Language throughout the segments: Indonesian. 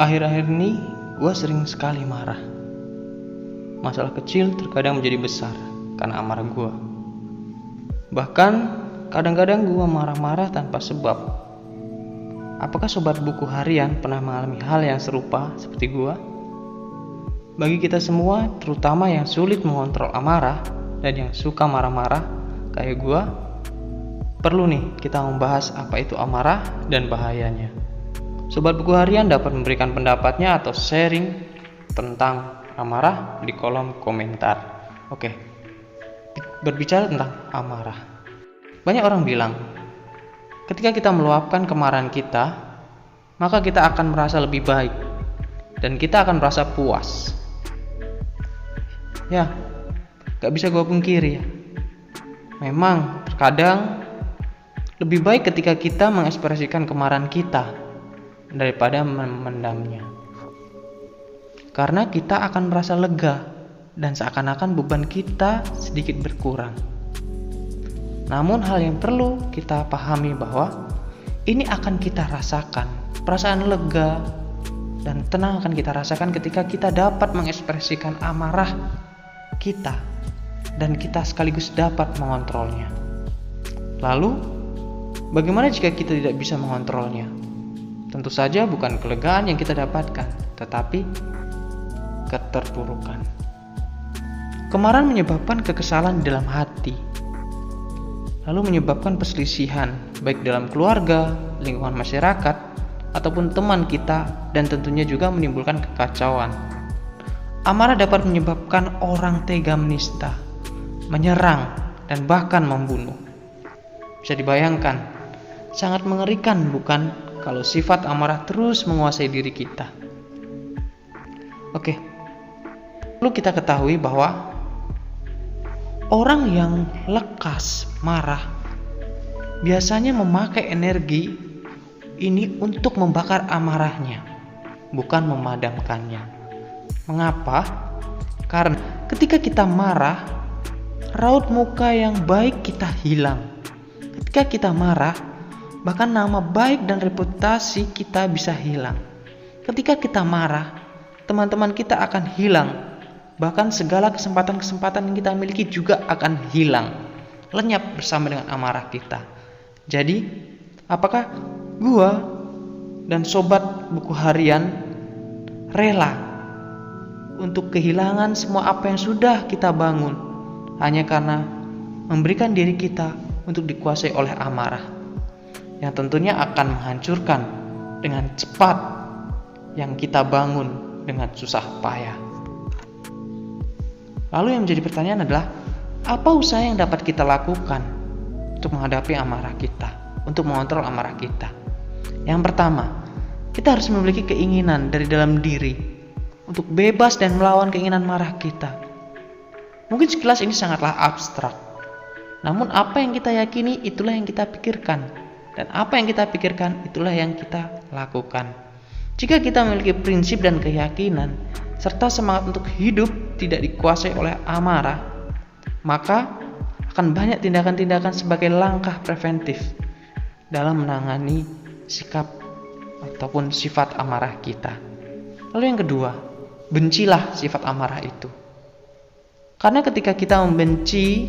Akhir-akhir ini gue sering sekali marah. Masalah kecil terkadang menjadi besar karena amarah gue. Bahkan kadang-kadang gue marah-marah tanpa sebab. Apakah sobat buku harian pernah mengalami hal yang serupa seperti gue? Bagi kita semua, terutama yang sulit mengontrol amarah dan yang suka marah-marah kayak gue, perlu nih kita membahas apa itu amarah dan bahayanya. Sobat buku harian dapat memberikan pendapatnya atau sharing tentang amarah di kolom komentar. Oke, berbicara tentang amarah. Banyak orang bilang, ketika kita meluapkan kemarahan kita, maka kita akan merasa lebih baik dan kita akan merasa puas. Ya, gak bisa gue pungkiri ya. Memang terkadang lebih baik ketika kita mengekspresikan kemarahan kita daripada memendamnya. Karena kita akan merasa lega dan seakan-akan beban kita sedikit berkurang. Namun hal yang perlu kita pahami bahwa ini akan kita rasakan. Perasaan lega dan tenang akan kita rasakan ketika kita dapat mengekspresikan amarah kita dan kita sekaligus dapat mengontrolnya. Lalu, bagaimana jika kita tidak bisa mengontrolnya? Tentu saja bukan kelegaan yang kita dapatkan, tetapi keterpurukan. Kemarahan menyebabkan kekesalan di dalam hati, lalu menyebabkan perselisihan baik dalam keluarga, lingkungan masyarakat, ataupun teman kita, dan tentunya juga menimbulkan kekacauan. Amarah dapat menyebabkan orang tega menista, menyerang, dan bahkan membunuh. Bisa dibayangkan, sangat mengerikan bukan kalau sifat amarah terus menguasai diri kita. Oke, perlu kita ketahui bahwa orang yang lekas marah biasanya memakai energi ini untuk membakar amarahnya, bukan memadamkannya. Mengapa? Karena ketika kita marah, raut muka yang baik kita hilang. Ketika kita marah, bahkan nama baik dan reputasi kita bisa hilang. Ketika kita marah, teman-teman kita akan hilang. Bahkan segala kesempatan-kesempatan yang kita miliki juga akan hilang, lenyap bersama dengan amarah kita. Jadi, apakah gua dan sobat buku harian rela untuk kehilangan semua apa yang sudah kita bangun hanya karena memberikan diri kita untuk dikuasai oleh amarah yang tentunya akan menghancurkan dengan cepat yang kita bangun dengan susah payah? Lalu yang menjadi pertanyaan adalah, apa usaha yang dapat kita lakukan untuk menghadapi amarah kita, untuk mengontrol amarah kita? Yang pertama, kita harus memiliki keinginan dari dalam diri untuk bebas dan melawan keinginan marah kita. Mungkin sekilas ini sangatlah abstrak, namun apa yang kita yakini itulah yang kita pikirkan. Dan apa yang kita pikirkan itulah yang kita lakukan. Jika kita memiliki prinsip dan keyakinan serta semangat untuk hidup tidak dikuasai oleh amarah, maka akan banyak tindakan-tindakan sebagai langkah preventif dalam menangani sikap ataupun sifat amarah kita. Lalu yang kedua, bencilah sifat amarah itu. Karena ketika kita membenci,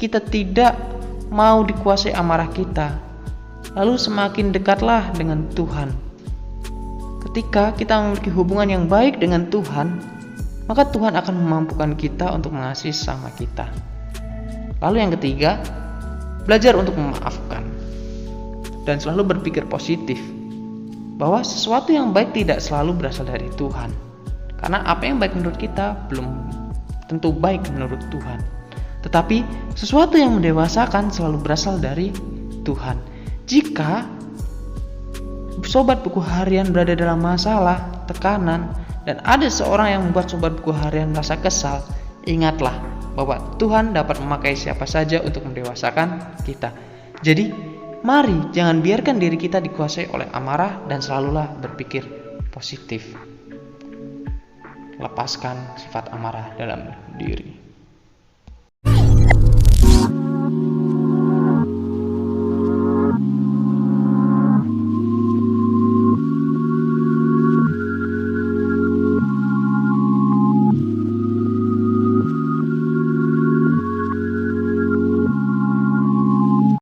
kita tidak mau dikuasai amarah kita. Lalu semakin dekatlah dengan Tuhan. Ketika kita memiliki hubungan yang baik dengan Tuhan, maka Tuhan akan memampukan kita untuk mengasihi sesama kita. Lalu yang ketiga, belajar untuk memaafkan dan selalu berpikir positif, bahwa sesuatu yang baik tidak selalu berasal dari Tuhan. Karena apa yang baik menurut kita belum tentu baik menurut Tuhan. Tetapi sesuatu yang mendewasakan selalu berasal dari Tuhan. Jika sobat buku harian berada dalam masalah, tekanan, dan ada seorang yang membuat sobat buku harian merasa kesal, ingatlah bahwa Tuhan dapat memakai siapa saja untuk mendewasakan kita. Jadi, mari jangan biarkan diri kita dikuasai oleh amarah dan selalulah berpikir positif. Lepaskan sifat amarah dalam diri.